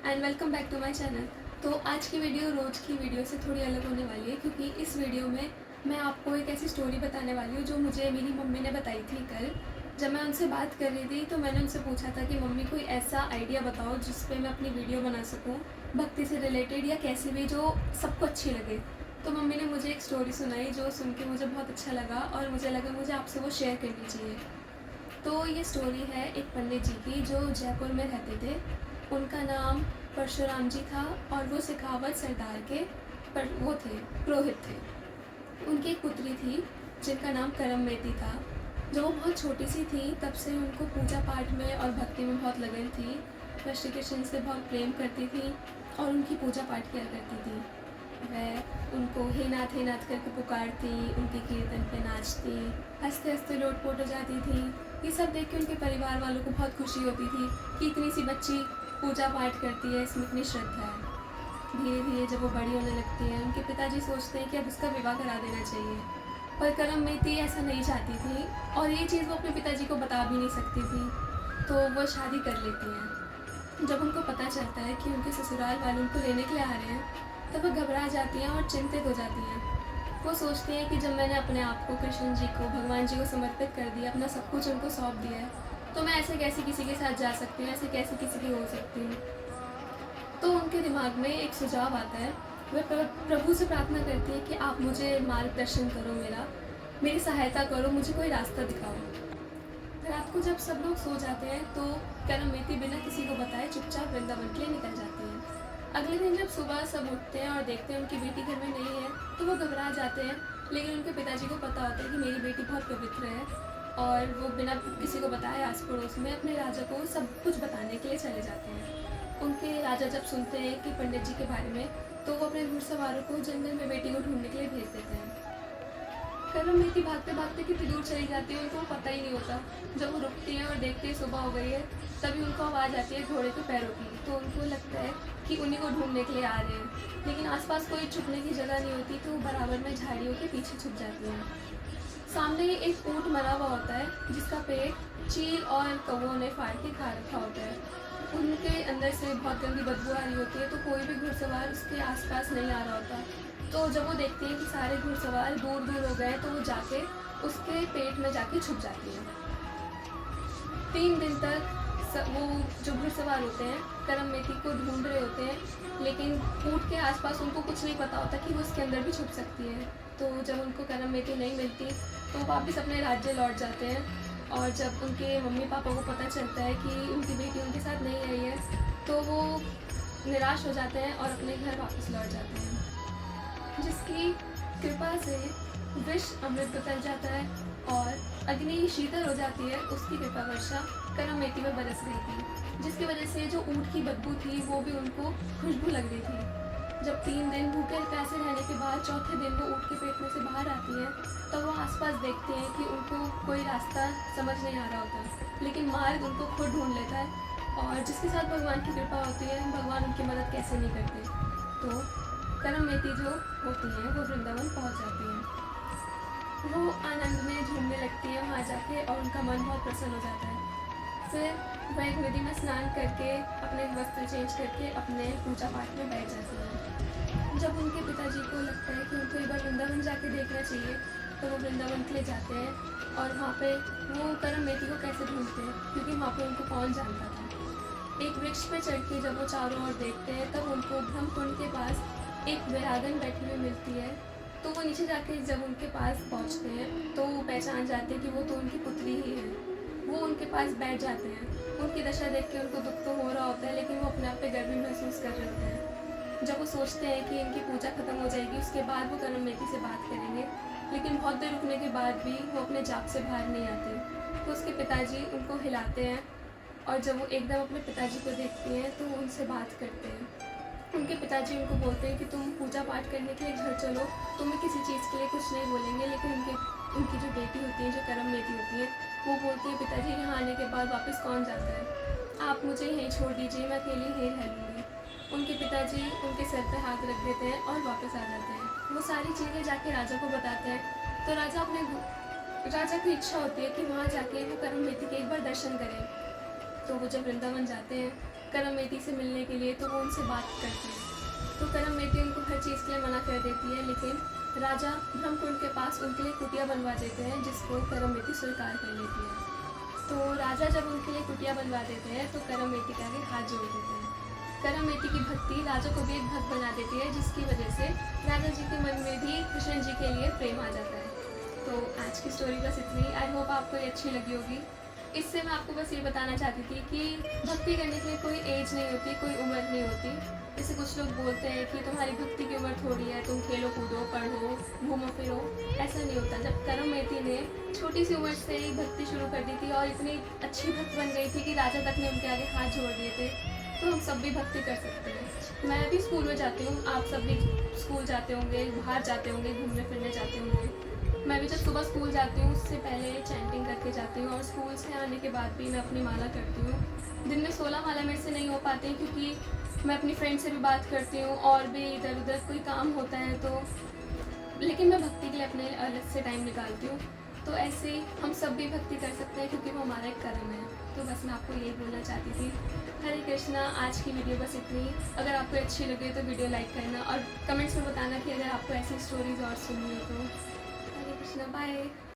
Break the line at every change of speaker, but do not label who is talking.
And welcome back to my channel. तो आज की वीडियो रोज़ की वीडियो से थोड़ी अलग होने वाली है, क्योंकि इस वीडियो में मैं आपको एक ऐसी स्टोरी बताने वाली हूँ जो मुझे मेरी मम्मी ने बताई थी कल। जब मैं उनसे बात कर रही थी तो मैंने उनसे पूछा था कि मम्मी कोई ऐसा आइडिया बताओ जिस पे मैं अपनी वीडियो बना सकूँ, भक्ति से रिलेटेड या कैसी भी जो सबको अच्छी लगे। तो मम्मी ने मुझे एक स्टोरी सुनाई जो सुन के मुझे बहुत अच्छा लगा और मुझे लगा मुझे आपसे वो शेयर करनी चाहिए। तो ये स्टोरी है एक पंडित जी की जो जयपुर में रहते थे। उनका नाम परशुराम जी था और वो सिखावत सरदार के पर वो थे, पुरोहित थे। उनकी एक पुत्री थी जिनका नाम करमवेती था। जब वो बहुत छोटी सी थी तब से उनको पूजा पाठ में और भक्ति में बहुत लगन थी। वह श्री कृष्ण से बहुत प्रेम करती थी और उनकी पूजा पाठ किया करती थी। वह उनको हे नाथ करके पुकारती, उनके कीर्तन पे नाचती, हंसते हंसते लोटपोट हो जाती थी। ये सब देख के उनके परिवार वालों को बहुत खुशी होती थी कि इतनी सी बच्ची पूजा पाठ करती है, इसमें इतनी श्रद्धा है। धीरे धीरे जब वो बड़ी होने लगती है उनके पिताजी सोचते हैं कि अब उसका विवाह करा देना चाहिए, पर करमवेती ऐसा नहीं चाहती थी और ये चीज़ वो अपने पिताजी को बता भी नहीं सकती थी। तो वो शादी कर लेती हैं। जब उनको पता चलता है कि उनके ससुराल वाले उनको लेने के लिए आ रहे हैं तब वो घबरा जाती हैं और चिंतित हो जाती हैं। वो सोचती हैं कि जब मैंने अपने आप को कृष्ण जी को, भगवान जी को समर्पित कर दिया, अपना सब कुछ उनको सौंप दिया है, तो मैं ऐसे कैसे किसी के साथ जा सकती हूँ, ऐसे कैसे किसी की हो सकती हूँ। तो उनके दिमाग में एक सुझाव आता है। वह प्रभु से प्रार्थना करती है कि आप मुझे मार्गदर्शन करो, मेरी सहायता करो, मुझे कोई रास्ता दिखाओ। रात को जब सब लोग सो जाते हैं तो करमवेती बिना किसी को बताए चुपचाप वृंदावन के लिए निकल जाती है। अगले दिन जब सुबह सब उठते हैं और देखते हैं उनकी बेटी घर में नहीं है तो वो घबरा जाते हैं, लेकिन उनके पिताजी को पता होता है कि मेरी बेटी बहुत पवित्र है और वो बिना किसी को बताए आस पड़ोस में अपने राजा को सब कुछ बताने के लिए चले जाते हैं। उनके राजा जब सुनते हैं कि पंडित जी के बारे में तो वो अपने घुड़सवारों को जंगल में बेटी को ढूंढने के लिए भेज देते हैं। करमवेती भागते भागते कितनी दूर चली जाती है उनको पता ही नहीं होता। जब वो रुकती है और देखते ही सुबह हो गई है तभी उनको आवाज़ आती है घोड़े के पैरों की। तो उनको लगता है कि उन्हीं को ढूंढने के लिए आ रहे हैं, लेकिन आसपास कोई छुपने की जगह नहीं होती तो वो बराबर में झाड़ियों के पीछे छुप जाती हैं। सामने एक ऊँट मरा हुआ होता है जिसका पेट चील और कौवों ने फाड़ के खा रखा होता है। उनके अंदर से बहुत गंदी बदबू आ रही होती है तो कोई भी घुड़सवार उसके आसपास नहीं आ रहा होता। तो जब वो देखती है कि सारे घुड़सवार दूर दूर हो गए तो वो जाके उसके पेट में जाके छुप जाती है। 3 दिन तक वो जो घुड़सवार होते हैं करमवेती को ढूंढ रहे होते हैं, लेकिन ऊँट के आसपास उनको कुछ नहीं पता होता कि वो उसके अंदर भी छुप सकती है। तो जब उनको करमवेती नहीं मिलती तो वापस अपने राज्य लौट जाते हैं। और जब उनके मम्मी पापा को पता चलता है कि उनकी बेटी उनके साथ नहीं आई है तो वो निराश हो जाते हैं और अपने घर वापस लौट जाते हैं। जिसकी कृपा से विष अमृत बदल जाता है और अग्नि शीतल हो जाती है, उसकी कृपा वर्षा करमवेती में बरस रही थी, जिसकी वजह से जो ऊँट की बदबू थी वो भी उनको खुशबू लग रही थी। जब 3 दिन भूखे प्यासे रहने के बाद चौथे दिन वो ऊँट के पेट में से बाहर आती हैं तो वो आसपास देखते हैं कि उनको कोई रास्ता समझ नहीं आ रहा होता, लेकिन मार्ग उनको खुद ढूंढ लेता है। और जिसके साथ भगवान की कृपा होती है भगवान उनकी मदद कैसे नहीं करते। तो करमवेती जो होती हैं वो वृंदावन पहुंच जाती हैं। वो आनंद में झूमने लगती है वहाँ जाके और उनका मन बहुत प्रसन्न हो जाता है। फिर वह एक नदी में स्नान करके अपने वस्त्र चेंज करके अपने पूजा पाठ में बैठ जाती हैं। जब उनके पिताजी को लगता है कि उनको एक बार वृंदावन जाके देखना चाहिए तो वो वृंदावन के लिए जाते हैं और वहाँ पे वो करमवेती को कैसे ढूंढते हैं, क्योंकि वहाँ पे उनको कौन जानता था। एक वृक्ष पे चढ़ के जब वो चारों ओर देखते हैं तब उनको ब्रह्मकुंड के पास एक वैरागन बैठी हुई मिलती है। तो वो नीचे जाके जब उनके पास पहुंचते हैं तो वो पहचान जाते हैं कि वो तो उनकी पुत्री ही है। वो उनके पास बैठ जाते हैं। उनकी दशा देख के उनको दुख तो हो रहा होता है, लेकिन वो अपने आप पे गर्व भी महसूस कर रहे होते हैं। जब वो सोचते हैं कि इनकी पूजा खत्म हो जाएगी उसके बाद वो करमवेती से बात करेंगे, लेकिन बहुत देर रुकने के बाद भी वो अपने जाप से बाहर नहीं आते। तो उसके पिताजी उनको हिलाते हैं और जब वो एकदम अपने पिताजी को देखती हैं तो वो उनसे बात करते हैं। उनके पिताजी उनको बोलते हैं कि तुम पूजा पाठ करने के लिए घर चलो, तुम्हें किसी चीज़ के लिए कुछ नहीं बोलेंगे। लेकिन उनकी जो बेटी होती है, जो करमवेती होती है, वो बोलती है पिताजी यहाँ आने के बाद वापस कौन जाता है, आप मुझे यहीं छोड़ दीजिए, मैं अकेली यहीं रह लूँगी। उनके पिताजी उनके सर पे हाथ रख देते हैं और वापस आ जाते हैं। वो सारी चीज़ें जाके राजा को बताते हैं तो राजा की इच्छा होती है कि वहाँ जाके वो करमवेती के एक बार दर्शन करें। तो वो जब वृंदावन जाते हैं करम मेटी से मिलने के लिए, तो वो उनसे बात करते हैं। तो करम मेटी उनको हर चीज़ के लिए मना कर देती है, लेकिन राजा ब्रह्मकुंड के पास उनके लिए कुटिया बनवा देते हैं, जिसको करम मेटी स्वीकार कर लेती है। तो राजा जब उनके लिए कुटिया बनवा देते हैं तो करम मेटी के आगे हाथ जोड़ देते हैं। करम मेटी की भक्ति राजा को भी एक भक्त बना देती है, जिसकी वजह से राजा जी के मन में भी कृष्ण जी के लिए प्रेम आ जाता है। तो आज की स्टोरी बस इतनी। आई होप आपको ये अच्छी लगी होगी। इससे मैं आपको बस ये बताना चाहती थी कि भक्ति करने के लिए कोई एज नहीं होती, कोई उम्र नहीं होती। जैसे कुछ लोग बोलते हैं कि तुम्हारी भक्ति की उम्र थोड़ी है, तुम खेलो कूदो, पढ़ो, घूमो फिरो। ऐसा नहीं होता। जब करम मेटी ने छोटी सी उम्र से ही भक्ति शुरू कर दी थी और इतनी अच्छी भक्त बन गई थी कि राजा तक ने उनके आगे हाथ जोड़ दिए थे, तो हम सब भी भक्ति कर सकते हैं। मैं भी स्कूल में जाती हूँ, आप सब भी स्कूल जाते होंगे, बाहर जाते होंगे, घूमने फिरने जाते होंगे। मैं भी जब सुबह स्कूल जाती हूँ उससे पहले चैंटिंग करके जाती हूँ, और स्कूल से आने के बाद भी मैं अपनी माला करती हूँ। दिन में 16 माला मेरे से नहीं हो पाती, क्योंकि मैं अपनी फ्रेंड से भी बात करती हूँ और भी इधर उधर कोई काम होता है, तो लेकिन मैं भक्ति के लिए अपने अलग से टाइम निकालती हूँ। तो ऐसे ही हम सब भी भक्ति कर सकते हैं, क्योंकि वो हमारा एक कर्म है। तो बस मैं आपको यही बोलना चाहती थी। हरे कृष्णा। आज की वीडियो बस इतनी। अगर आपको अच्छी लगे तो वीडियो लाइक करना और कमेंट्स में बताना कि अगर आपको ऐसी स्टोरीज और सुननी हो तो। हरे कृष्णा। बाय।